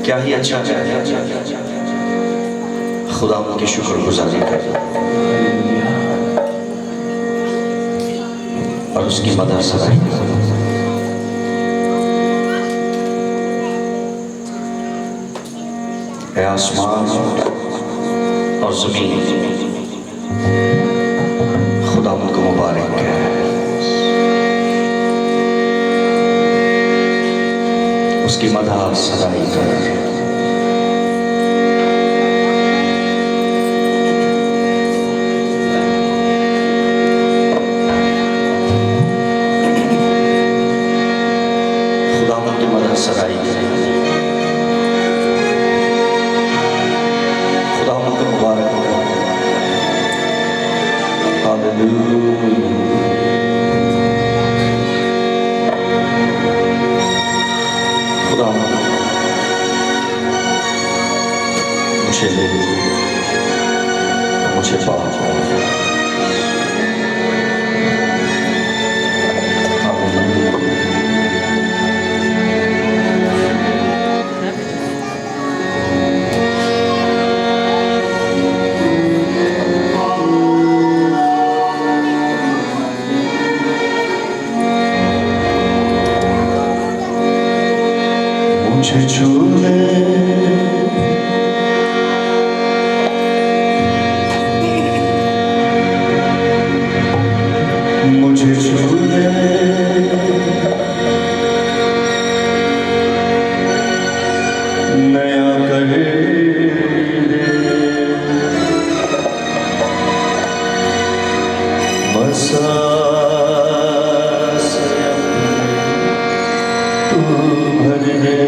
क्या ही अच्छा खुदा की शुक्रगुजारी कर और उसकी मदद सदाई। ऐ आसमान और ज़मीन खुदा को मुबारक है। उसकी मदद सदाई कर। सदाई खुदा को मुबारक हो। हालेलुया। खुदा मुझे ले मुझे पाप मुझे छू ले, मुझे छू ले, नया कर दे, मसा तू भर दे।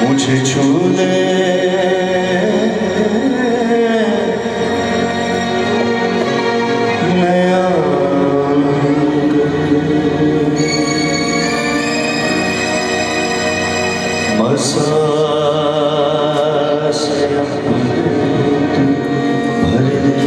मुझे छू ले, नया मसा से भर दे।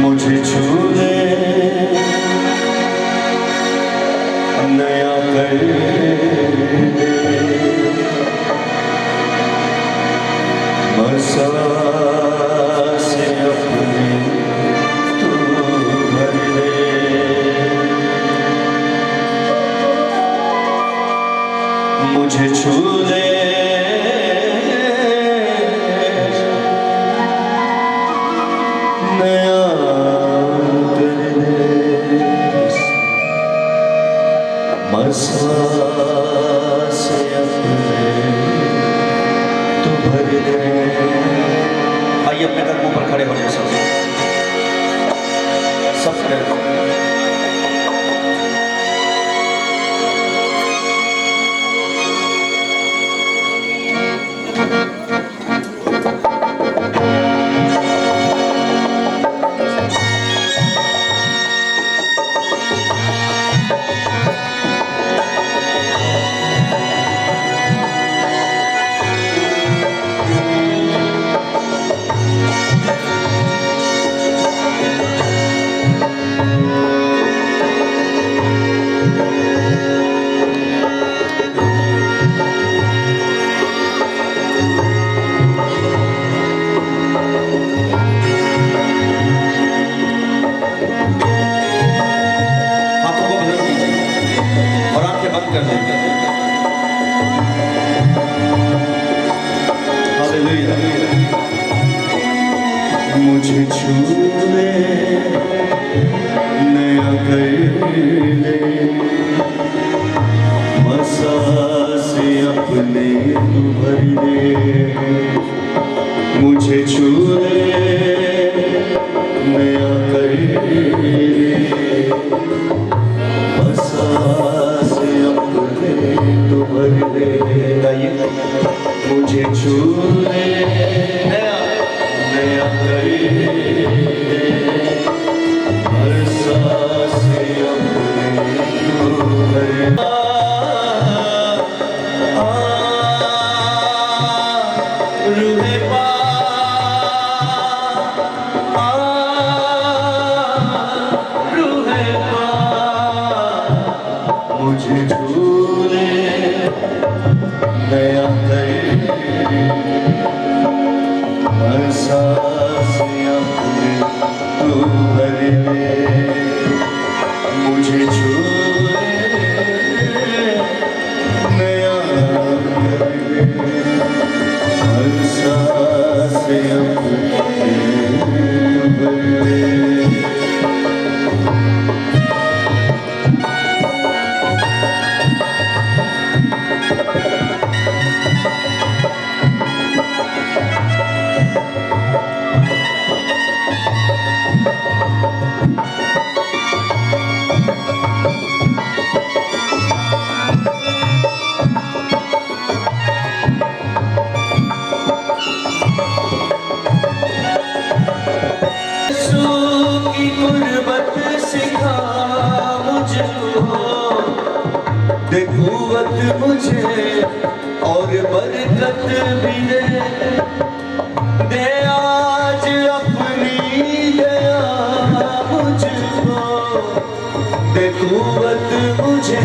मुझे छू ले, नया कर दे, मसा से अपने तू भर दे। मुझे छू ले, नया से अपने तू भर दे। आइए अपने कदमों पर खड़े हो जाए सब खड़े हो। मुझे छू ले नया कर ले मसा से अपने तू भर दे। मुझे छू ले नया कर ले मसा से अपने तू भर दे। मुझे छू ले नया कर ले हर सांस अपने तू भर दे। रूहे मुझे छू ले नया कर हर सांस अपने तू भर ले। मुझे छू ले नया कर ले हर सांस अपने तू भर ले। की गुर्बत सिखा मुझको दे कुव्वत मुझे और बरकत भी दे आज अपनी दया मुझको दे कुव्वत मुझे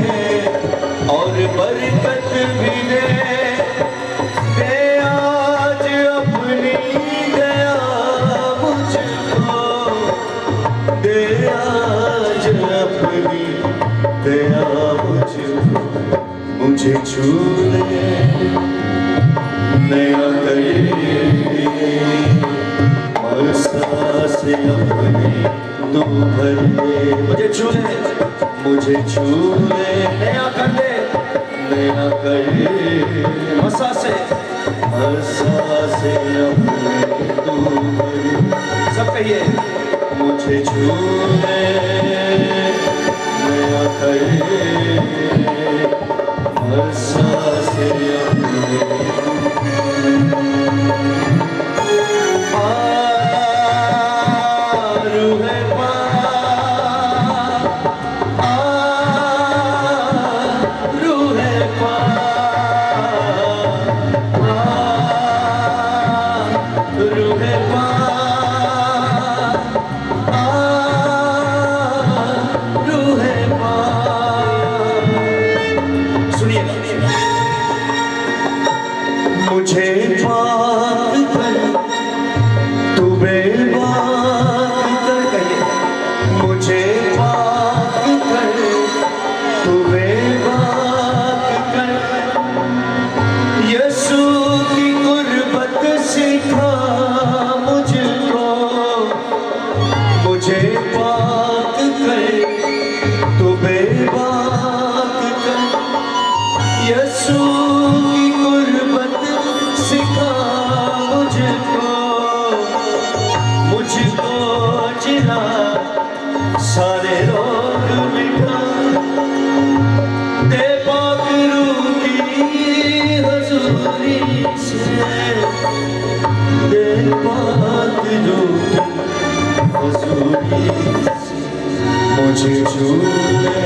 और बरकत भी दे आज अपनी दया मुझको दे आज अपनी दया मुझको। मुझे छू ले नया कर ले और सांस अपनी तू भर ले। मुझे छू ले नया कर ले नया कर ले मसा से अपने तू भर ले। सब कहिए मुझे छू ले नया कर ले हर सांस अपने रूहे मुझे पाक कर तू बेबाक कर सारे रोग मिटा दे पाक रूह की हजूरी से, दे पाक रूह की हजूरी से मुझे छू ले,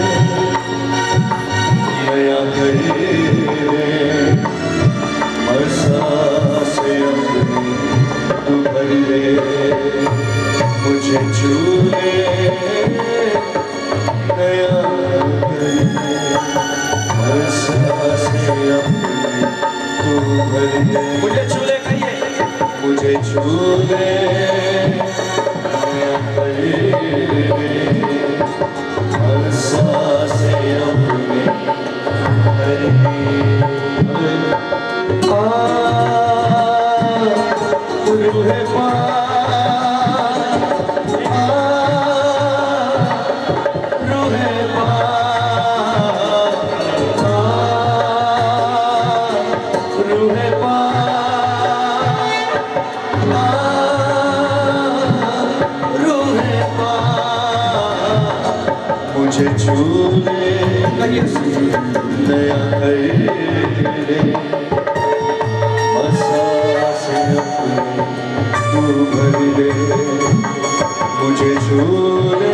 नया कर दे हर सांस अपनी तू भर ले, मुझे छू ले, नया कर दे हर सांस अपनी तू भर ले, मुझे छू ले, कहिए मुझे छू ले, नया कर दे हर सांस अपनी भर ले। रूहे पाक, रूहे पाक, रूहे पाक, रूहे पाक, मुझे छू ले, नया कर दे सांस अपनी तू भर ले, मुझे छू ले,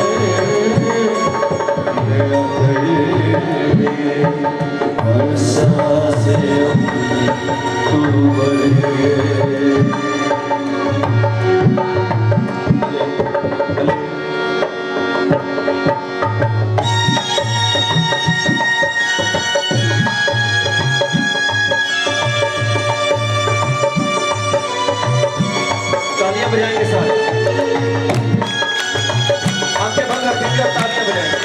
नया कर दे हर सांस अपनी तू भर ले। तालियां बजाएंगे सारे, आंखें बंद रखेंगे और तालियां बजाएंगे।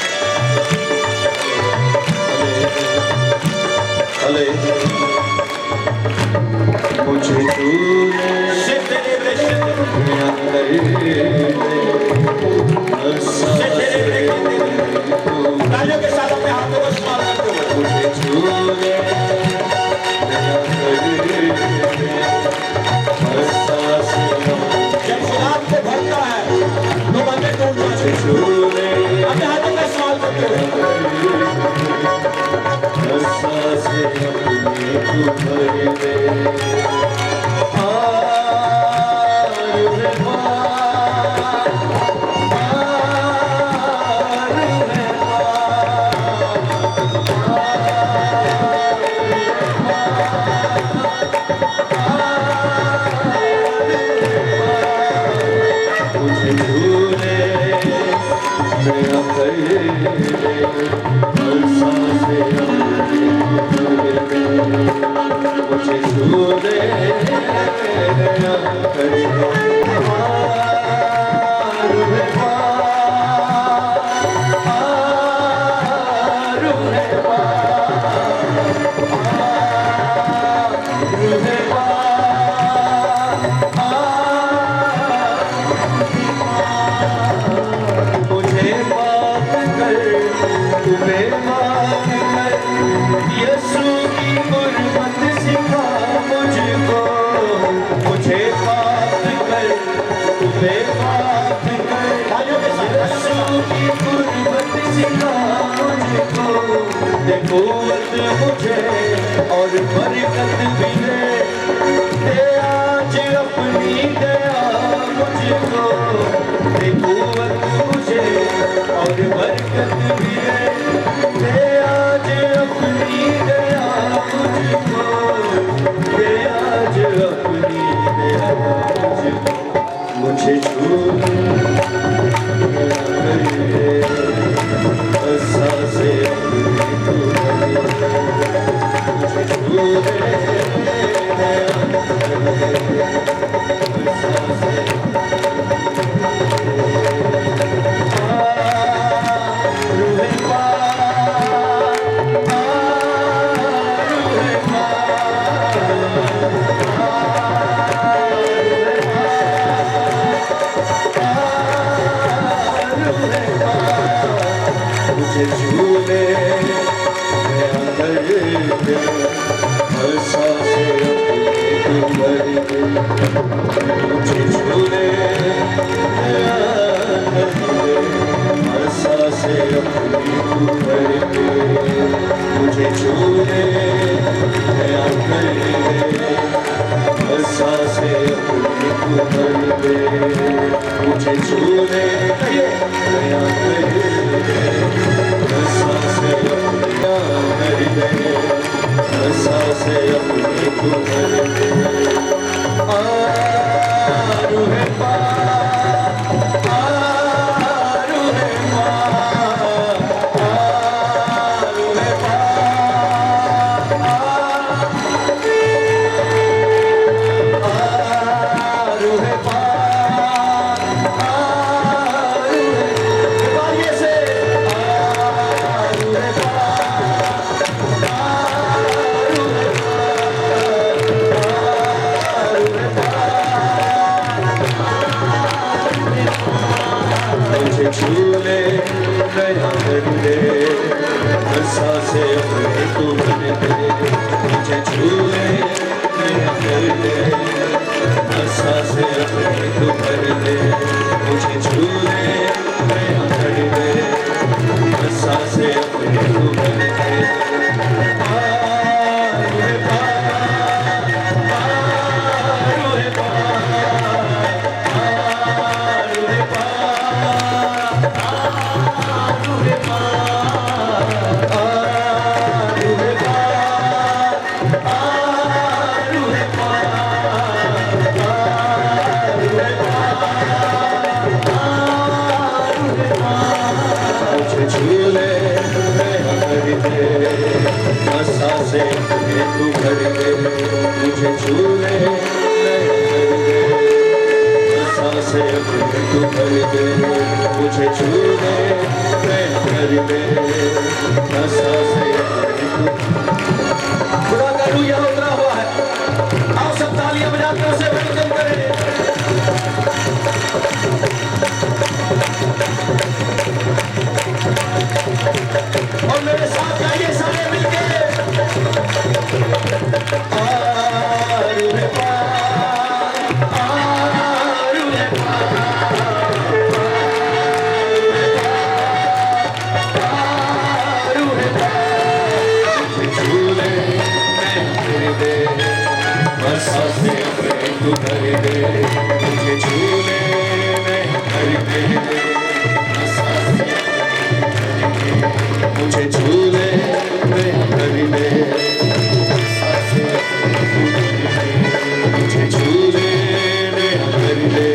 अले मुझे छू ले, नया कर दे हर सांस तालियों के साथ अपने हाथों को इस्तेमाल करते हुए, मुझे छू ले, नया कर दे हर सांस जब खुदा को भरता है तो बंदे टूट जाते हैं, अपने हाथों का इस्तेमाल करते हुए हर सांस अपनी तू भर ले। मुझे छू ले, नया कर दे हर सांस अपनी तू भर ले, मुझे छू ले, नया कर दे रूहे पाक, रूहे पाक, रूहे मुझे माफ कर, तुम्हें माफ कर, यीशु की गुरबत सिखा मुझको, मुझे माफ कर, तुम्हें माफ कर, यीशु की गुरबत सिखा मुझको, दे कुव्वत मुझे और बरकत भी दे आज अपनी दया मुझको, दे कुव्वत मुझे और बरकत भी दे आज अपनी दया मुझको, दे आज अपनी दया मुझको, मुझे छू ले, सांस अपनी तू भर ले, मुझे छू ले, सांस रूहे पाक, रूहे पाक, मुझे छू ले, नया कर दे हर सांस अपनी तू भर ले, मुझे छू ले, नया कर दे हर छू ले नया कर दे बरसा से अपने तू भर दे मुझे छू ले नया कर दे बरसा से अपने तू भर दे मुझे छू ले नया कर दे बरसा से अपने तू भर दे से तू भर दे मुझे छू ले नशा से तू भर दे मुझे छू ले भर दे नशा से खुदा का रूह यहाँ उतरा हुआ है। आओ सब तालियां बजाते उसे वेलकम करें। और मेरे साथ गाइए सारे मिलके तू भर दे मुझे छू ले भर दे मुझे छू ले भर दे मुझे छू ले भर दे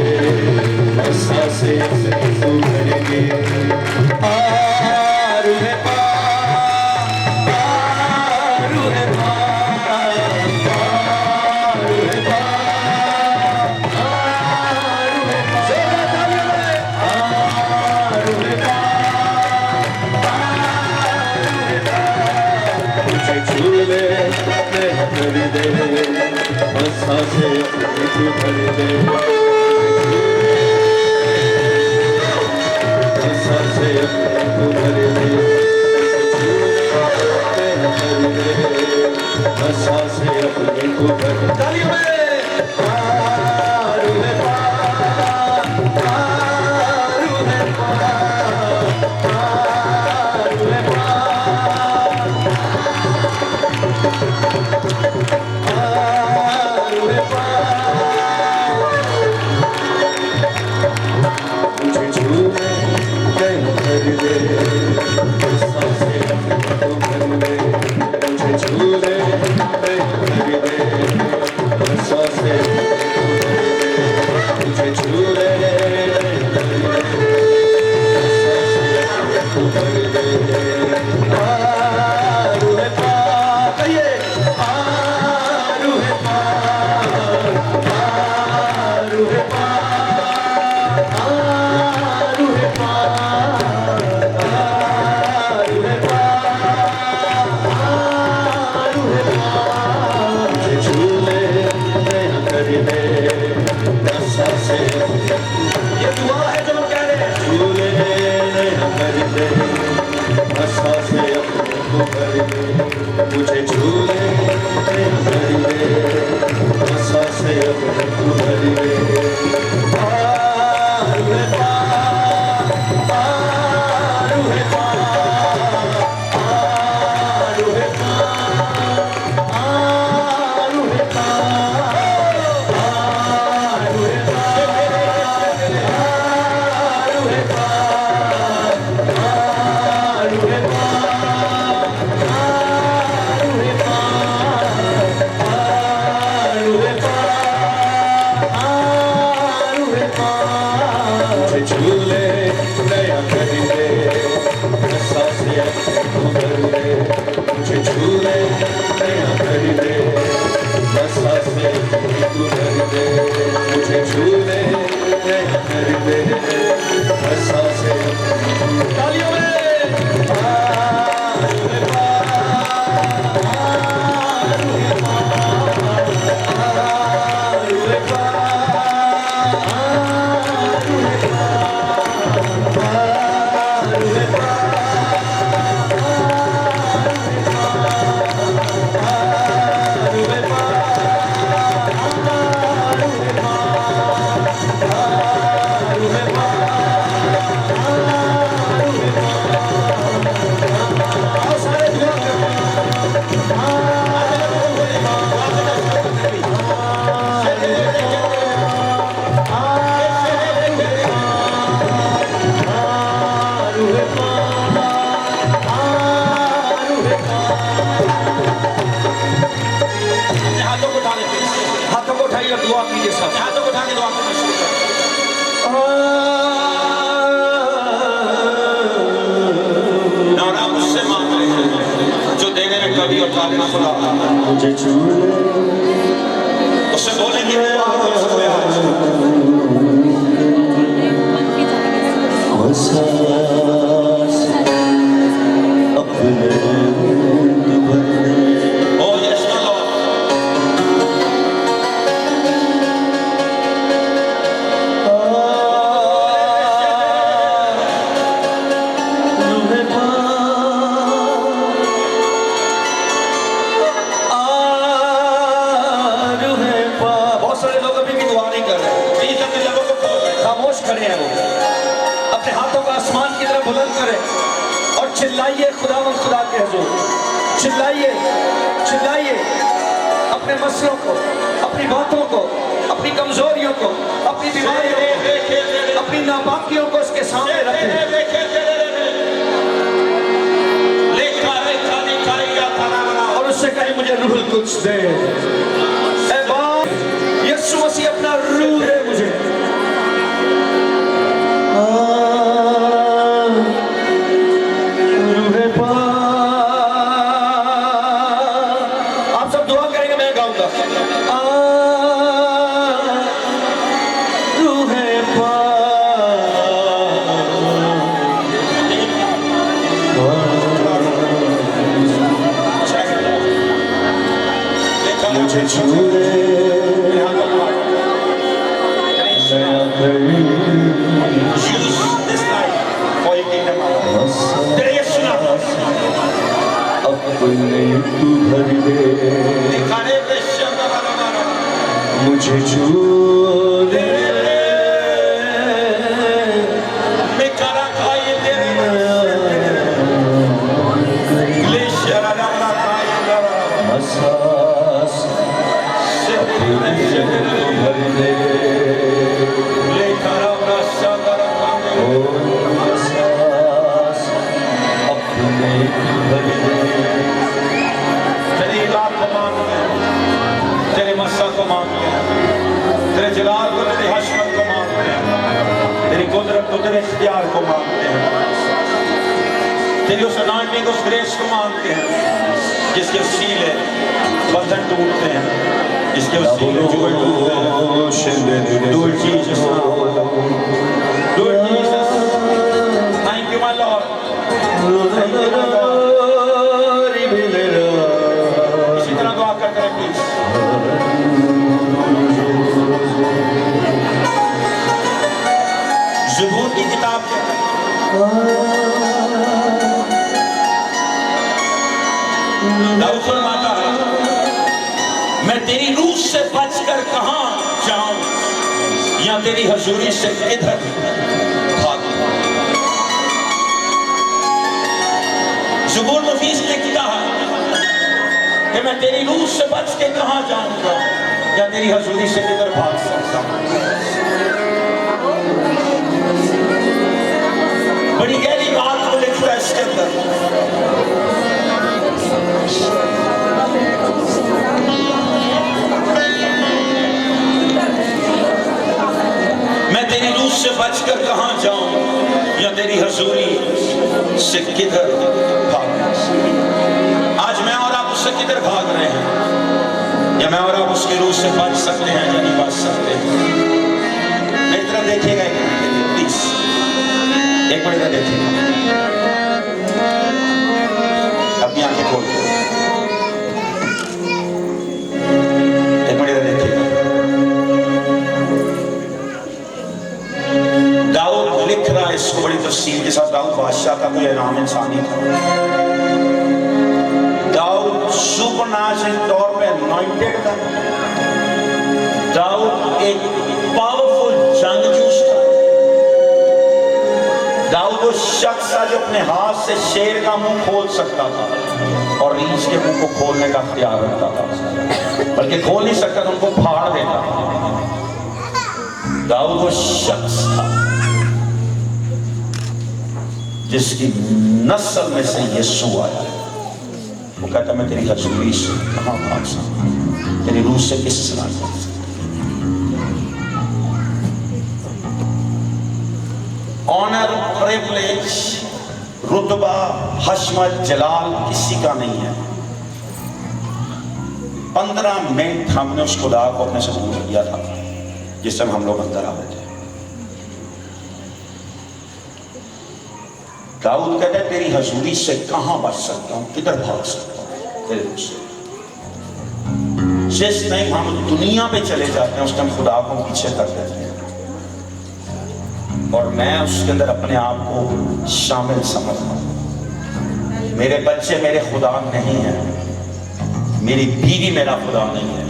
बरसा से तू भर दे बरसा से तू भर दे बरसा से तू भर दे बरसा से अपने को भर दे मुझे छू ले भर दे बरसा से खुदा मुझे छू ले, उससे बोलेंगे वो आके छुए आज एहसास अपने तू भर दे। ओ यस लॉर्ड बहुत सारे लोग अभी भी दुआ नहीं कर रहे हैं। प्लीज अपने लोगों को खोल रहे हैं। खामोश खड़े हैं वो। अपने हाथों को आसमान की तरफ बुलंद करें और चिल्लाइए खुदावंद खुदा के हुजूर। चिल्लाइए चिल्लाइए अपने मसलों को, अपनी बातों को, अपनी कमजोरियों को, अपनी बीमारियों को, अपनी नापाकियों को उसके सामने रखें। और उससे कहे मुझे रूहुल कुद्स दे। ऐ बाप यीशु मसीह अपना रूह दे मुझे। आप सब दुआ करेंगे, मैं गाऊंगा। मुझे छू ले, अपने तू भर दे। मुझे छू ले, एहसास अपने तू भर दे। एहसास अपने तू भर दे। तेरी इलाह को मांगते हैं, तेरे मस्सा को मांगते हैं, तेरे जलाल को, तेरी हशमत को मांगते हैं, तेरी कुदरत को, तेरे इख्तियार को मांगते हैं, तेरी उस अनॉइंटिंग, उस ग्रेस को मांगते हैं जिसके वसीले बंधन टूटते हैं, जिसके वसीले जुए टूटते हैं। Do it Jesus now. Do it Jesus. Thank you my Lord. Thank you my Lord. इसी तरह दुआ करते रहे प्लीज। ज़बूर की किताब दाऊद फरमाता है, मैं तेरी रूह से बचकर कहां जाऊं या तेरी हजूरी से किधर भागूं। ज़बूर नफीस लिखता है कि मैं तेरी रूह से बच के कहां जाऊंगा या तेरी हजूरी से किधर भाग सकता हूं। बड़ी गहरी बात को लिखता है इसके अंदर। मैं तेरी रूह से बचकर कहां जाऊं या तेरी हजूरी से किधर भागूं। आज मैं और आप उससे किधर भाग रहे हैं, या मैं और आप उसकी रूह से बच सकते हैं या नहीं बच सकते। मेरी तरफ देखिएगा एक मिनट प्लीज, एक मिनट देखिएगा, अपनी आंखें खोल एक मिनट देखिएगा। दाऊद लिख रहा है इसको बड़ी तफसील के साथ। दाऊद बादशाह का कोई नाम इंसानी था। दाऊद सुपरनैचुरल तौर पे अनॉइंटेड था। दाऊद एक पावरफुल जंगजू था। दाऊद वो शख्स था जो अपने हाथ से शेर का मुंह खोल सकता था और रीछ के मुंह को खोलने का इख्तियार रखता था, बल्कि खोल नहीं सकता था, उनको फाड़ देता था। दाऊद वो शख्स था जिसकी नस्ल में से यीशु आया। वो कहता मैं तेरी हजूरी से कहां भाग सकता, तेरी रूह से किस तरह। ऑनर, प्रिविलेज, रुतबा, हशमत, जलाल किसी का नहीं है। 15 मिनट हमने उस खुदा को अपने से दूर किया था जिस समय हम लोग अंदर आ रहे थे। दाऊद कहता है तेरी हजूरी से कहां बच सकता हूं, किधर भाग सकता हूं तेरे रूप से। जिस टाइम हम दुनिया पे चले जाते हैं उस टाइम खुदा को पीछे कर देते हैं और मैं उसके अंदर अपने आप को शामिल समझता हूं। मेरे बच्चे मेरे खुदा नहीं है, मेरी बीवी मेरा खुदा नहीं है,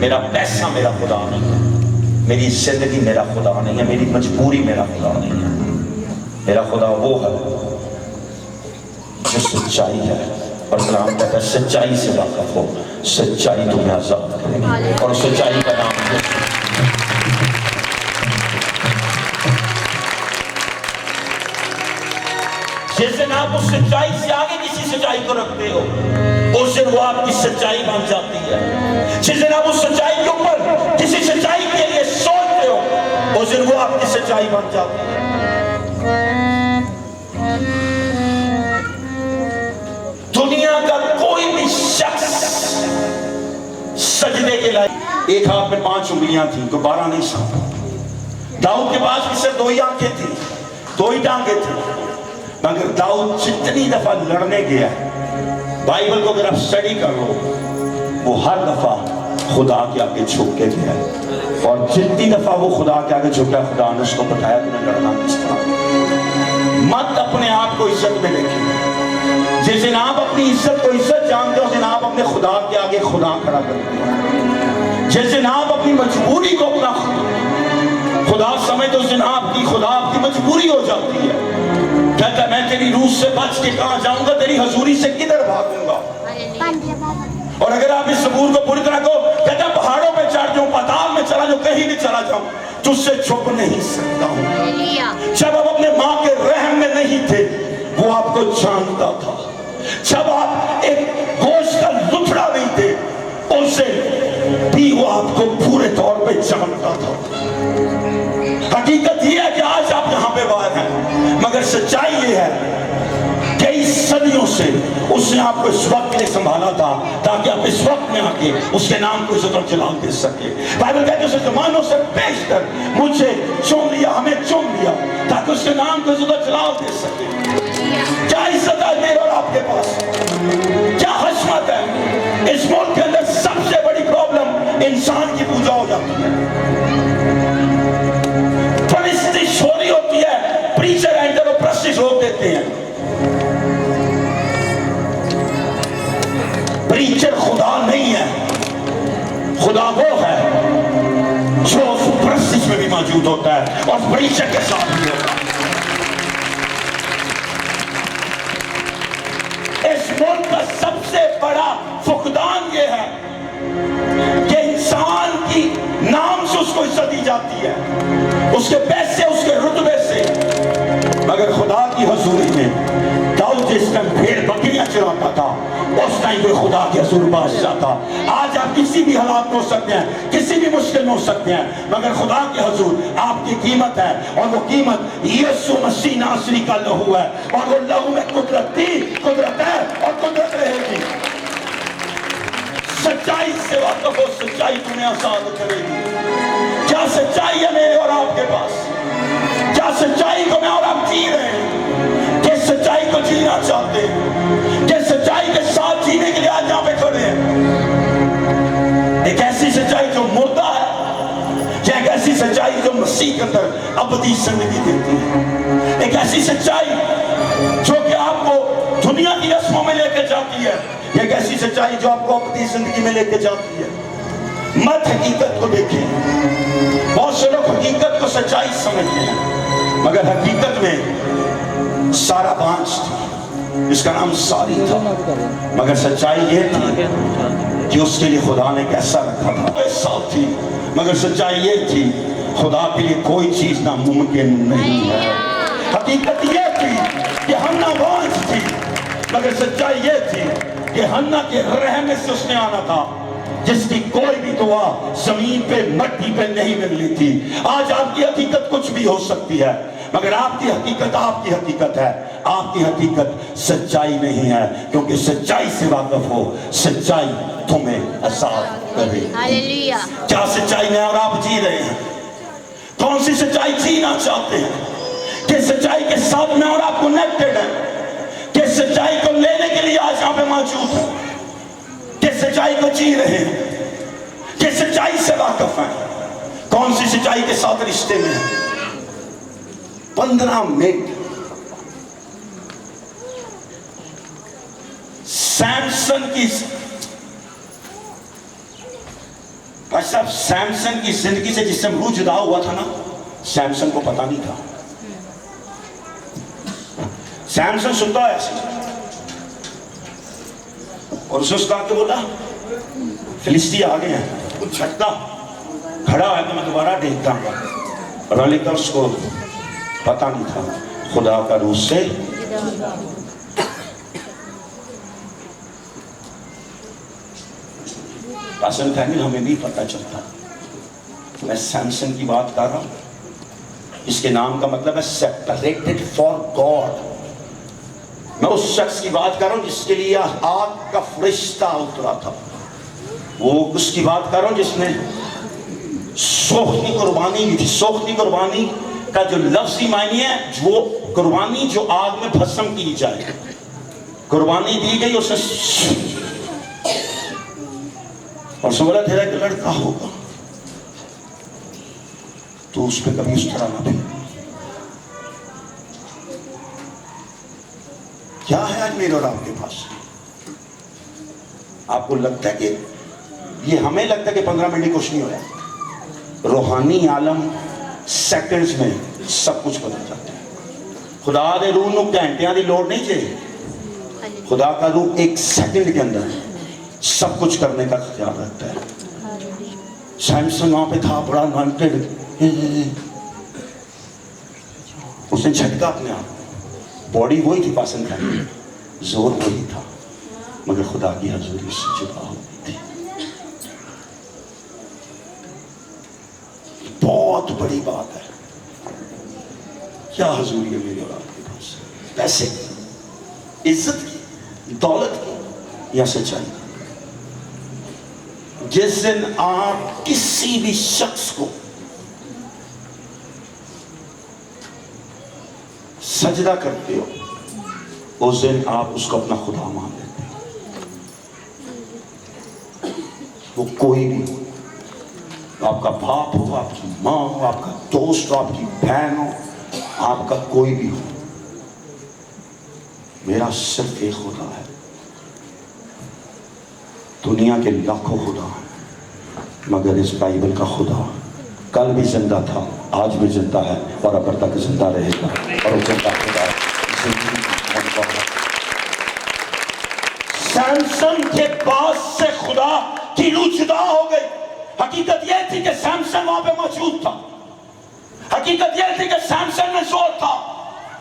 मेरा पैसा मेरा खुदा नहीं है, मेरी जिंदगी मेरा खुदा नहीं है, मेरी मजबूरी मेरा खुदा नहीं है। मेरा खुदा वो है जो सच्चाई है और कलाम कहता है सच्चाई से वाकिफ हो, सच्चाई तुम्हें आजाद करेगी और सच्चाई का नाम है। जिस दिन आप उस सच्चाई से आगे किसी सच्चाई को रखते हो उस दिन वो आपकी सच्चाई बन जाती है। जिस दिन आप उस सच्चाई के ऊपर किसी सच्चाई के लिए सोचते हो उस दिन वो आपकी सच्चाई बन जाती है। दुनिया का कोई भी शख्स सजदे के लायक, एक हाथ में 5 उंगलियां थी तो 12 नहीं सकता। दाऊद के पास भी सिर्फ 2 ही आंखें थी, 2 ही टांगे थी, मगर दाऊद जितनी दफा लड़ने गया, बाइबल को अगर आप स्टडी कर लो, वो हर दफा खुदा के आगे झुक के गया और जितनी दफा वो खुदा के आगे झुका खुदा ने उसको बताया तुम्हें लड़ना किस तरह। मत अपने आप को इज्जत में देखें। जिस दिन आप अपनी इज्जत को इज्जत जानते हो उस दिन आप अपने खुदा के आगे खुदा खड़ा करते हो। जिस दिन आप अपनी मजबूरी को अपना खुदा समझते उस दिन आपकी खुदा आपकी मजबूरी हो जाती है। कहता मैं तेरी रूह से बच के कहां जाऊंगा, तेरी हजूरी से किधर भागूंगा। और अगर आप इस सबूर को पूरी तरह को कहता पहाड़ों पे चढ़ जाऊं, पाताल में चला जाऊं, कहीं भी चला जाऊं, तुझसे छुप नहीं सकता हूं। जब आप अपने मां के रहम में नहीं थे वो आपको जानता था। जब आप एक गोश्त का लुथड़ा नहीं थे उसे भी वो आपको पूरे तौर पे जानता था। हकीकत यह है कि आज आप यहां पे बाहर हैं, मगर सच्चाई ये है कई सदियों से उसने आपको इस वक्त के लिए संभाला था ताकि आप इस वक्त में आके उसके नाम को इज्जत और जलाल दे सके। बाइबल कहते हैं जमानों से पेश कर मुझे चुन लिया, हमें चुन लिया ताकि उसके नाम को इज्जत और जलाल दे सके। क्या इज्जत है मेरे और आपके पास, क्या हशमत है। इस मुल्क के अंदर सबसे बड़ी प्रॉब्लम इंसान की पूजा हो जाती है, परिस्थिति छोरी होती है, प्रीचर एंटर और प्रस्टिस रोक देते हैं। प्रीचर खुदा नहीं है, खुदा वो है जो उस प्रस्टिस में भी मौजूद होता है और प्रीचर के साथ भी होता है। इस मुल्क का सबसे बड़ा फुकदान ये है कि इंसान की नाम से उसको इज्जत दी जाती है, उसके पैसे उसके रुतबे से, मगर खुदा की हजूरी में दाऊद जिस टाइम भेड़ बकरियां चराता था उस टाइम कोई खुदा के हजूर पास जाता। आज आप किसी भी हालात में हो सकते हैं, किसी भी मुश्किल में हो सकते हैं, मगर खुदा के हजूर आपकी कीमत है और वो कीमत यीशु मसीह नासरी का लहू है और वो लहू में कुदरत थी, कुदरत है और कुदरत रहेगी। सच्चाई से वाकिफ हो, सच्चाई तुम्हें आजाद करेगी। क्या सच्चाई है मेरे और आपके पास, क्या सच्चाई को मैं और आप जी रहे हैं, किस सच्चाई को जीना चाहते हैं, किस सच्चाई के साथ जीने के लिए आज यहाँ पे खड़े हैं। एक ऐसी सच्चाई जो मुर्दा है या एक ऐसी सच्चाई जो मसीह के अंदर अबदी जिंदगी देती है। एक ऐसी सच्चाई जो कि आपको दुनिया की रस्मों में लेकर जाती है, एक ऐसी सच्चाई जो आपको अबदी जिंदगी में लेकर जाती है। मत हकीकत को देखें। बहुत से लोग हकीकत को सच्चाई समझते हैं मगर हकीकत में सारा बांझ थी, इसका नाम सारी था, मगर सच्चाई ये थी कि उसके लिए खुदा ने कैसा रखा था। साफ थी मगर सच्चाई ये थी खुदा के लिए कोई चीज नामुमकिन नहीं है। हकीकत ये थी कि हन्ना बांझ थी मगर सच्चाई ये थी कि हन्ना के रहम से उसने आना था जिसकी कोई भी दुआ जमीन पे मट्टी पे नहीं मिलनी थी। आज आपकी हकीकत कुछ भी हो सकती है मगर आपकी हकीकत है, आपकी हकीकत सच्चाई नहीं है, क्योंकि सच्चाई से वाकिफ हो, सच्चाई तुम्हें आजाद करेगी। हालेलुया। क्या सच्चाई में और आप जी रहे हैं? कौन सी सच्चाई जीना चाहते हैं? किस सच्चाई के साथ में और आप कनेक्टेड हैं? किस सच्चाई को लेने के लिए आज यहाँ पे मौजूद है? किस सच्चाई को जी रहे हैं? किस सच्चाई से वाकिफ हैं? कौन सी सच्चाई के साथ रिश्ते में है? 15 मिनट सैमसन की, भाई साहब, सैमसन की जिंदगी से जिससे रूह जुदा हुआ था ना, सैमसन को पता नहीं था। सैमसन सुनता है ऐसे, और उसने उसका आके बोला, फिलिस्ती आ गए हैं, कुछ झटका खड़ा है तो मैं दोबारा देखता हूँ। और लेकर उसको पता नहीं था खुदा का रूह से पासन फैमिली हमें नहीं पता चलता। मैं सैमसन की बात कर रहा हूं, इसके नाम का मतलब है सेपरेटेड फॉर गॉड। मैं उस शख्स की बात कर रहा हूं जिसके लिए आग का फरिश्ता उतरा था। वो उसकी बात कर रहा हूं जिसने सोखनी कुर्बानी की थी। सोखनी कुर्बानी का जो लफ्जी मायने है, वो कुर्बानी जो आग में भस्म की जाए। कुर्बानी दी गई उसने, और समझा तेरा एक लड़का होगा तो उस पर कभी उस तरह ना भी। क्या है आज मेरे और आपके पास? आपको लगता है कि ये, हमें लगता है कि 15 मिनट कुछ नहीं हो रहा। रूहानी आलम सेकंड्स में सब कुछ बदल जाता है। खुदा दे रूह नूं घंटियां दी लोड़ नहीं चाहिए। खुदा का रूह एक सेकंड के अंदर सब कुछ करने का ख्याल रखता है। सैमसन वहां पे था, बड़ा अनवांटेड, उसने झटका अपने आप, बॉडी वही थी, पासन था, जोर वही था, मगर खुदा की हजूरी से जुदा हो गई थी। बहुत बड़ी बात है। क्या हजूरी है मेरे और आपके पास? पैसे की, इज्जत की, दौलत की, या सच्चाई? जिस दिन आप किसी भी शख्स को सजदा करते हो, उस दिन आप उसको अपना खुदा मान लेते हो। वो कोई भी हो, आपका बाप हो, आपकी माँ हो, आपका दोस्त हो, आपकी बहन हो, आपका कोई भी हो, मेरा सिर्फ एक खुदा है। दुनिया के लाखों खुदा हैं, मगर इस बाइबल का खुदा कल भी जिंदा था, आज भी जिंदा है, और अब तक जिंदा रहेगा। और वो जिंदा खुदा है। सैमसन के पास से खुदा की रूह जुदा हो गई। हकीकत यह थी कि सैमसन वहां पे मौजूद था। हकीकत यह थी कि सैमसन में जोर था,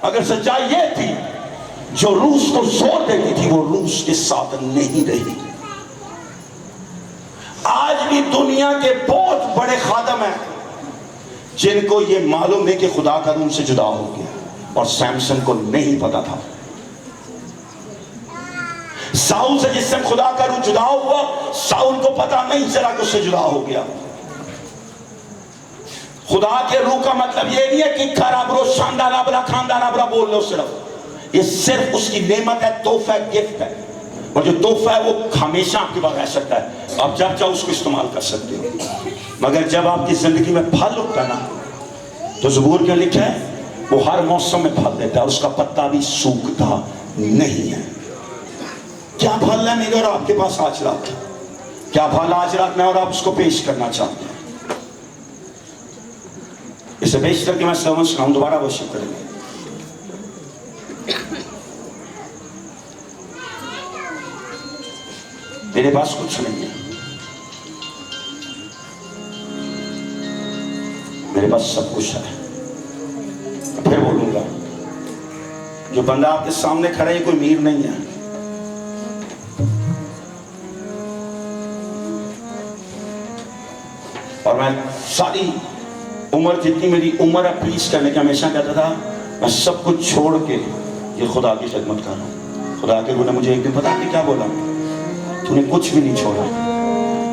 मगर सच्चाई यह थी जो रूस को जोर देती थी वो रूस के साथ नहीं रही। आज भी दुनिया के बहुत बड़े खादम हैं जिनको ये मालूम है कि खुदा का रूह से जुदा हो गया, और सैमसन को नहीं पता था। साउल से जिससे खुदा का रूह जुदा हुआ, साउल को पता नहीं चला कि उससे जुदा हो गया। खुदा के रूह का मतलब ये नहीं है कि खराबरो शानदार आबरा खानदार आबरा बोल लो, सिर्फ ये सिर्फ उसकी नेमत है, तोहफा, गिफ्ट है। और जो तोहफा है वो हमेशा आपके पास रह सकता है, आप जब चाहो उसको इस्तेमाल कर सकते हो। मगर जब आपकी जिंदगी में फल उगता ना, तो ज़बूर में लिखा है वो हर मौसम में फल देता है, उसका पत्ता भी सूखता नहीं है। क्या फल है मेरे और आपके पास आज रात? क्या फल आज रात में और आप उसको पेश करना चाहते हैं? इसे पेश करके मैं समझ रहा हूं, दोबारा वर्शिप करेंगे। मेरे पास कुछ नहीं है, मेरे पास सब कुछ है। फिर बोलूंगा, जो बंदा आपके सामने खड़ा है कोई अमीर नहीं है। और मैं सारी उम्र जितनी मेरी उम्र है प्लीज करने के, हमेशा कहता था मैं सब कुछ छोड़ के ये खुदा की खिदमत कर रहा हूँ। खुदा के गुरु ने मुझे एक दिन पता कि क्या बोला, तूने कुछ भी नहीं छोड़ा,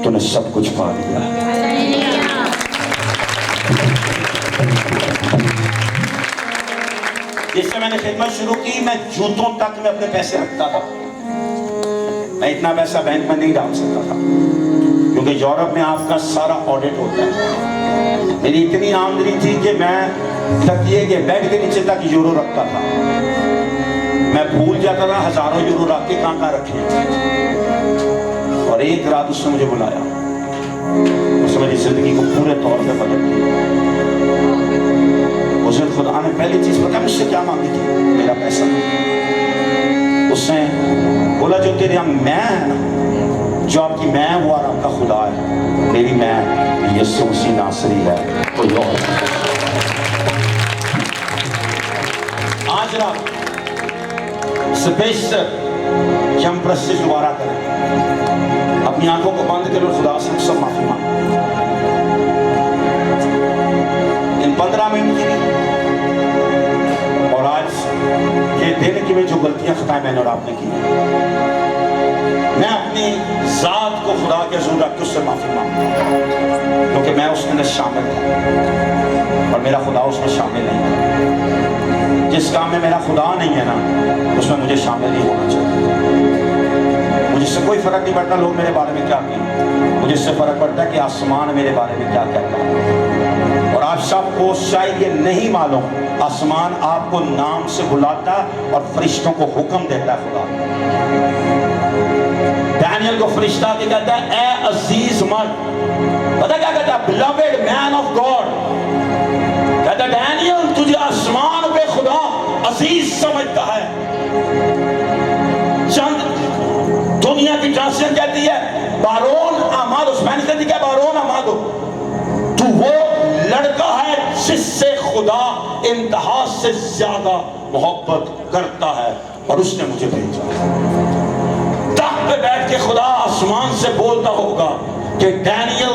तूने सब कुछ पा लिया। जिससे मैंने खिदमत शुरू की, मैं जूतों तक में अपने पैसे रखता था। मैं इतना पैसा बैंक में नहीं डाल सकता था, क्योंकि यूरोप में आपका सारा ऑडिट होता है। मेरी इतनी आमदनी थी कि मैं तकिए के बेड के नीचे तक यूरो रखता था। मैं भूल जाता था हजारों यूरो रख के कहाँ रखे। और एक रात उसने मुझे बुलाया, उसने मेरी जिंदगी को पूरे तौर पे बदल दिया। उसे खुदा ने पहली चीज पता मुझसे क्या मांगी थी, मेरा पैसा। उसने बोला जो तेरे मैं है ना, जो आपकी मैं वो और आपका खुदा है, मेरी मैं यीशु मसीह नासरी है, कोई और। आज रात स्पेशल कि हम प्रस्तुत दोबारा करें, अपनी आंखों को बंद करो, खुदा से सब माफी मांगो। इन 15 मिनट की और आज ये दिन की में जो गलतियां खताएं मैंने और आपने की, मैं अपनी जात को खुदा के हज़ूर रख के उससे माफी मांगता हूं, क्योंकि मैं उसके अंदर शामिल था और मेरा खुदा उसमें शामिल नहीं था। जिस काम में मेरा खुदा नहीं है ना, उसमें मुझे शामिल नहीं होना चाहिए। मुझे इससे कोई फर्क नहीं पड़ता लोग मेरे बारे में क्या कहते, मुझे इससे फर्क पड़ता है कि आसमान मेरे बारे में क्या कहता है। और आप सबको शायद ये नहीं मालूम, आसमान आपको नाम से बुलाता और फरिश्तों को हुक्म देता है। खुदा डैनियल को फरिश्ता के कहता है ए अजीज मर्द, पता क्या कहता है, बिलवेड मैन ऑफ गॉड। कहता है डैनियल तुझे आसमान पे खुदा अजीज समझता है। चंद दुनिया की ट्रांसलेशन कहती है बारोन अमादो, स्पेनिश कहती है बारोन अमादो, तू वो लड़का है जिससे खुदा इंतहा से ज्यादा मोहब्बत करता है और उसने मुझे भेजा। तख्त पे बैठ के खुदा आसमान से बोलता होगा कि डैनियल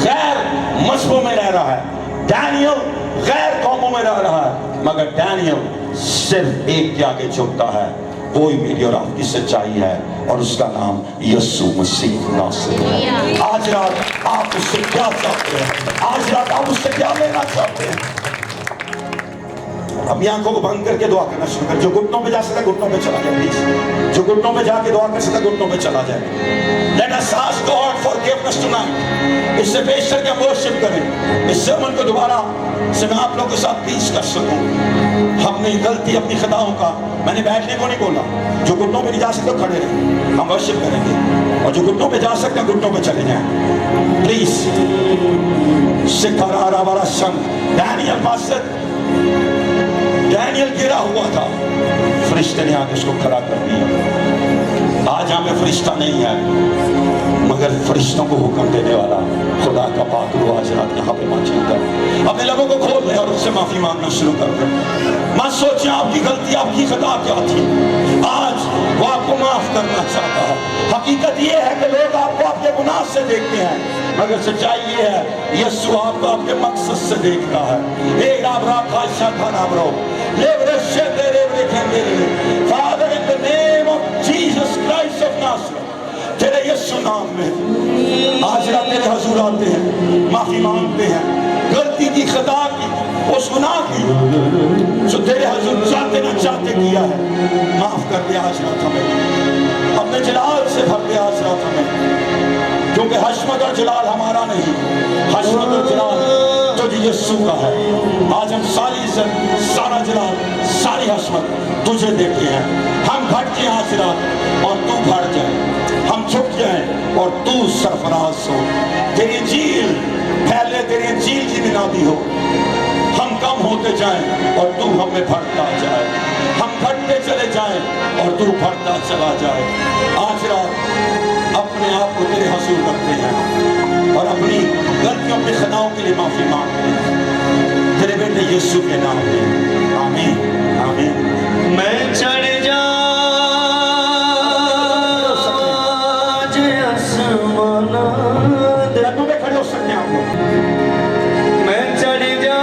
गैर मजहबों में रह रहा है, डैनियल गैर कौमों में रह रहा है, मगर डैनियल सिर्फ एक के आगे झुकता है, कोई मेरी और आपकी सच्चाई है और उसका नाम यीशु मसीह नासरी है। आज रात आप उससे क्या चाहते हैं? आज रात आप उससे क्या लेना चाहते हैं? अपनी आंखों को बंद करके दुआ करना शुरू कर। जो घुटनों पे जा सकता है घुटनों पे चला जाए प्लीज। जो घुटनों पे जाके दुआ कर सकता है घुटनों पे चला जाए। Let us ask God forgiveness tonight। इससे पेश करके हम वर्शिप करें, इस sermon को दोबारा से मैं आप लोगों के साथ पेश कर सकूं। हमने गलती अपनी खताओं का, मैंने बैठने को नहीं बोला, जो घुटनों पे नहीं जा सकते खड़े रहे, हम वर्शिप करेंगे। और जो घुटनों पे जा सकते हैं घुटनों पे चले जाएं प्लीज। शिकारा वाला संग डैनियल मास्टर, डैनियल गिरा हुआ था, फरिश्ते ने आके उसको खड़ा कर दिया। आज यहाँ पे फरिश्ता नहीं है, मगर फरिश्तों को हुक्म देने वाला खुदा का पाक रूह आज रात यहाँ पे मौजूद है। अपने लोगों को खोल ले और उससे माफी मांगना शुरू कर दे। मत सोचिए आपकी गलती आपकी खता क्या थी, आज वो आपको माफ करना चाहता है। हकीकत ये है कि लोग आपको आपके गुनाह से देखते हैं, मगर सच्चाई ये है यीशु आपको आपके मकसद से देखता है। Father, in the name of Jesus Christ of Nazareth, तेरे यीशु नाम में आज रात तेरे हजूर आते हैं, माफी मांगते हैं गलती की, खता की, उस गुनाह की जो तेरे हजूर चाहते ना चाहते किया है। माफ कर दिया आज रात हमें, अपने जलाल से भर दिया आज रात हमें, क्योंकि हशमत और जलाल हमारा नहीं, हशमत और जलाल तो यीशु का है। आज हम सारी इज्जत, सारा जलाल, सारी हशमत तुझे देते हैं। हम घट जाए आज रात और तू बढ़ जाए, हम झुक जाए और तू सरफराज हो। तेरी झील पहले तेरी झील की बिनादी हो, हम कम होते जाएं और तू हमें बढ़ता जाए, हम घटते चले जाएं और तू बढ़ता चला जाए। आज रात अपने आप को तेरे हजूर रखते हैं और अपनी गलतियों की खताओं के लिए माफी मांगते हैं तेरे बेटे यीशु के नाम में, आमीन आमीन। मैं चढ़ जा खड़े हो सकते हैं आप लोग। मैं चढ़ जा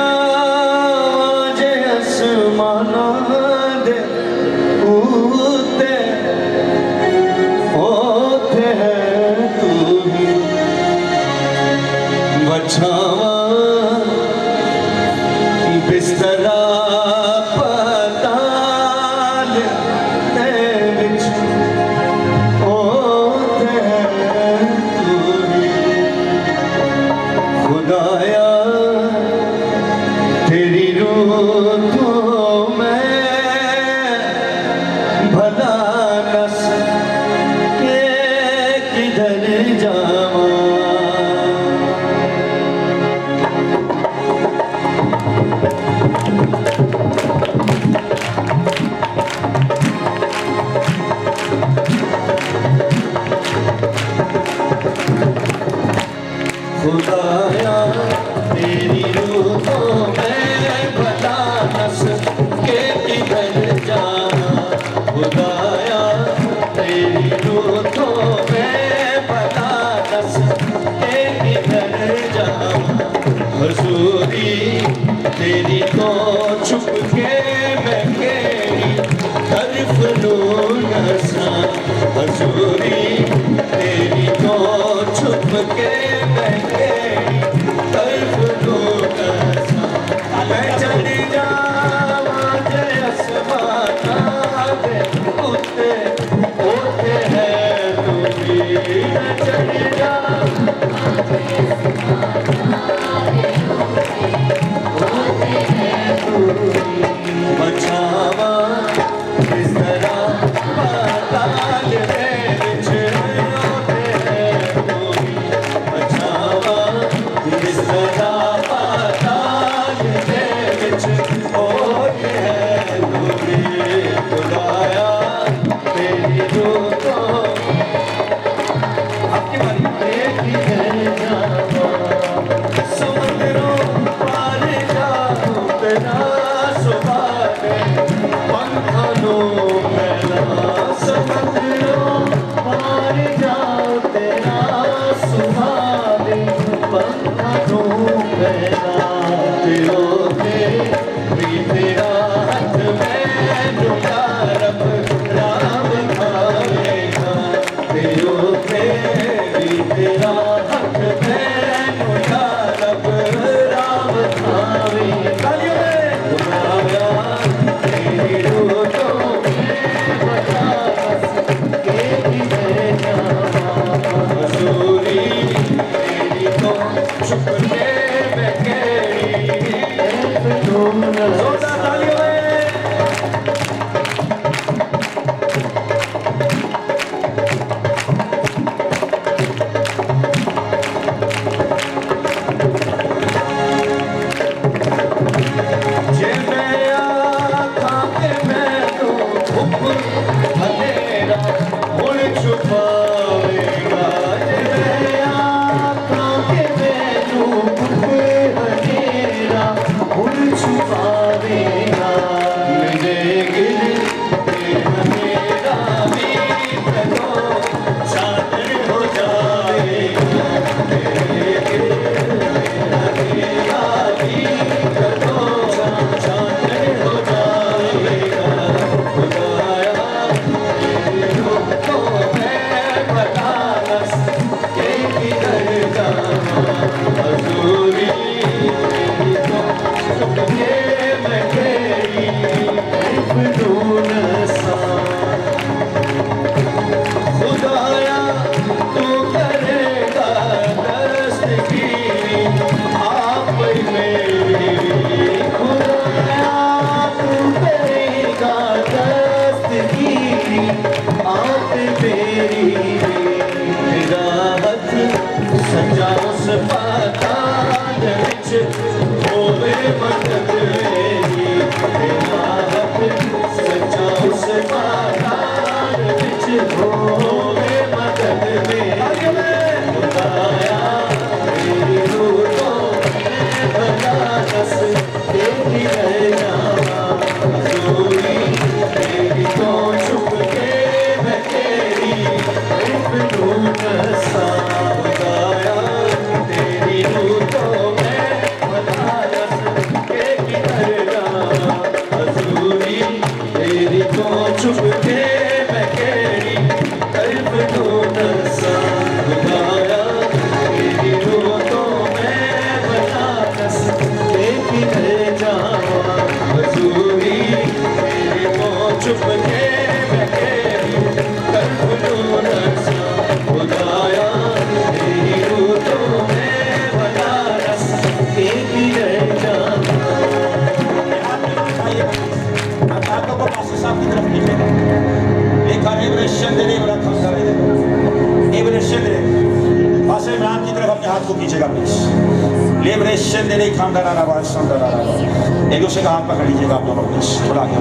एक दूसरे का हाथ पकड़ लीजिएगा आप दोनों प्लीज, थोड़ा आगे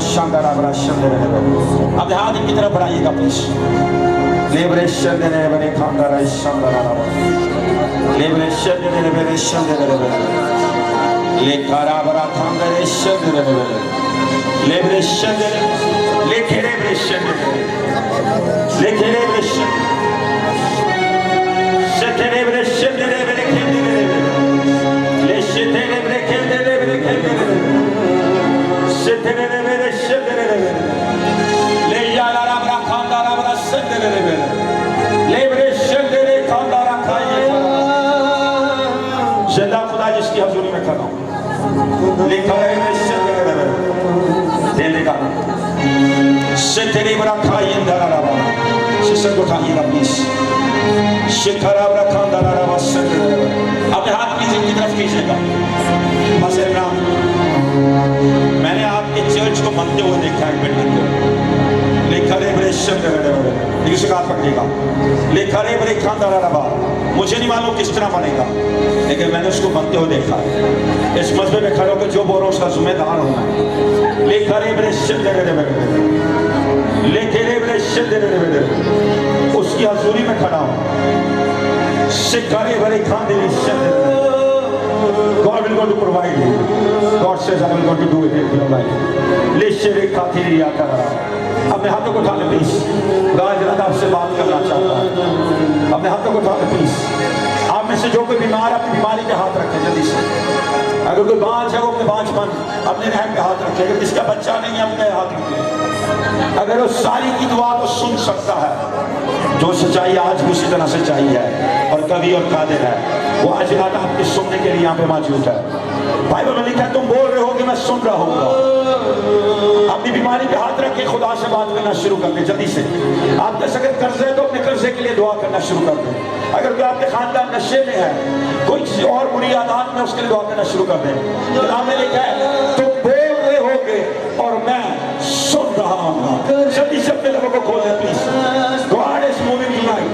शानदार अपने हाथ इनकी तरफ बढ़ाइएगा प्लीज। लेबरेशन देने बने खानदार शानदार लेबरेशन देने बने ले काराबरा खानदार लेबरेशन देने लेके लेबरेशन लेके लेबरेशन सेलेब्रेशन देने बने जिसकी हजूरी में खड़ा हूं लिखा है अपने हाथ नीचे की तरफ कीजिएगा। मैंने आपके चर्च को बनते हुए देखा है बिल्डिंग को लिखा पकड़ेगा लिखा मुझे नहीं मालूम किस तरह बनेगा, लेकिन मैंने उसको बनते हुए देखा है। इस मसबे में खड़े होकर जो बोल रहा हूं उसका जिम्मेदार हूं मैं। उसकी हजूरी में खड़ा हूं। सिक्कारे भरे खाने God will going to provide you. God says, I will going to do it in your life. अपने हाथों को उठा ले प्लीज। गाज रात आपसे बात करना चाहता है। अपने हाथों को उठा ले प्लीज। आप में से जो कोई बीमार अपनी बीमारी पे हाथ रखे जल्दी से। अगर कोई बांझ है वो अपने बांझपन अपने रहम पे हाथ रखे। अगर जिसका बच्चा नहीं है अपने हाथ रखे। अगर वो सारी की दुआ को सुन सकता है, जो सच्चाई आज भी उसी तरह सच्चाई है और कवि और कादिर है, वो आज रात आपके सुनने के लिए यहाँ पे मौजूद है। बाइबल में लिखा है तुम बोल रहे हो कि मैं सुन रहा हूँ। अपनी बीमारी पे हाथ रख के खुदा से बात करना शुरू कर दे जल्दी से। आपके अगर कर्ज है तो अपने कर्जे के लिए दुआ करना शुरू कर दे। अगर कोई आपके खानदान नशे में है, कोई किसी और बुरी आदत में, उसके लिए दुआ करना शुरू कर दे। किताब में लिखा है तुम बोल रहे होगे और मैं सुन रहा हूँ। जल्दी से अपने लोगों को खोल दे please. God is moving tonight.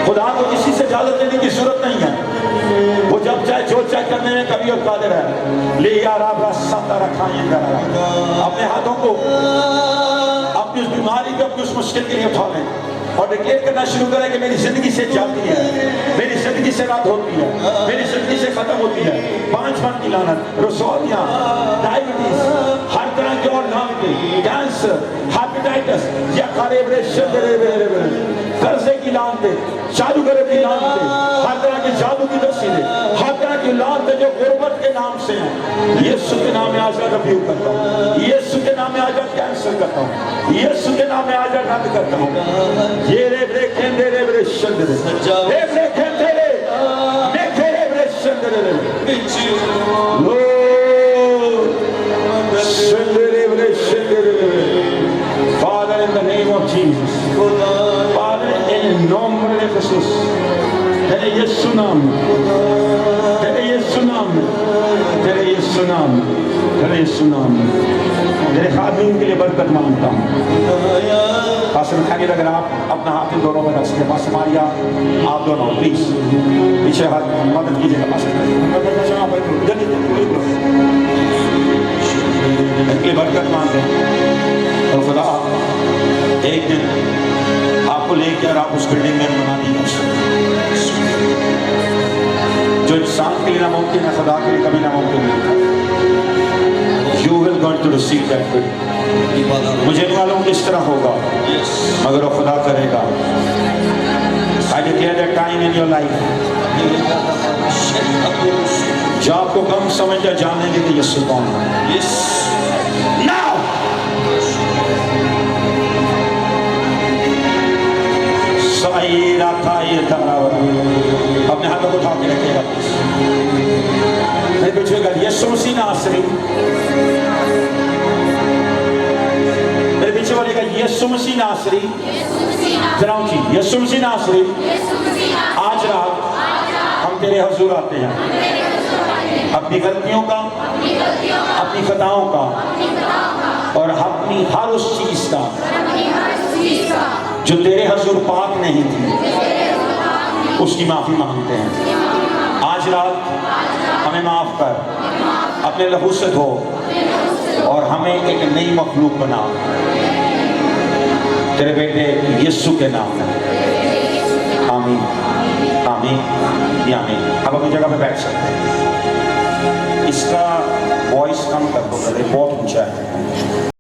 खुदा को किसी से इजाजत लेने की जरूरत नहीं है। वो जब चाहे जो चाहे करने में कभी और कादिर है। ले यार आप रास्ता रखा अपने हाथों को अपनी उस बीमारी पे, अपनी उस मुश्किल के लिए उठा लें और डिक्लेयर करना शुरू करें कि मेरी जिंदगी से जाती है, मेरी जिंदगी से रात होती है, मेरी जिंदगी से खत्म होती है। 5 मन की लानत, रसौलियां, डायबिटीज, हर तरह के और नाम के कैंसर, हेपेटाइटिस या कर्जे की लानते, जादूगरों की लानते, हर तरह के जादू की तस्वीरें, हर तरह की लानते जो गुर्बत के नाम से हैं, यीशु के नाम में आजाद रिव्यू करता हूँ। यीशु के नाम में आजाद कैंसिल करता हूँ। यीशु के नाम में आजाद रद्द करता हूँ। ये रे ब्रे खेंदे रे ब्रे शंदे रे ब्रे खेंदे रे मेखे रे ब्रे शंदे रे लो शंदे रे ब्रे शंदे रे। Father, in the name of Jesus, Father, in nombre de Jesús, तेरे यीशु नाम, तेरे यीशु नाम, तेरे यीशु नाम, तेरे यीशु नाम, तेरे खादिम के लिए बरकत मांगता हूँ। पास्टर खानी अगर आप अपना हाथ इन दोनों में रख सके, पास्टर मारिया आप दोनों प्लीज पीछे हाथ मदद कीजिएगा पास्टर। इनकी बरकत मांगे और खुदा एक दिन आपको लेकर आप उस बिल्डिंग में बना दीजिए जो इंसान के लिए नामुमकिन है, खुदा के लिए कभी नामुमकिन नहीं था। You will going to receive that building। मुझे नहीं मालूम किस तरह होगा, मगर वो खुदा करेगा। I declare that time in your life जो आपको कम समझ या जानेंगे कि यीशु कौन है। Now अपने हाथों को उठा के रखिएगा। मेरे पीछे कर यीशु मसीह नासरी, मेरे पीछे बोलेगा यीशु मसीह नासरी। जरा ऊंची, यीशु मसीह नासरी, आज रात हम तेरे हुजूर आते हैं अपनी गलतियों का, अपनी खताओं का और अपनी हर उस चीज का जो तेरे हुजूर पाक नहीं थी, उसकी माफी मांगते हैं। आज रात हमें माफ कर, अपने लहू से धो और हमें एक नई मखलूक बना तेरे बेटे यीशु के नाम में। आमीन, आमीन, आमीन। अब अपनी जगह पे बैठ सकते हैं। इसका वॉइस कम कर दो, बहुत ऊंचा है।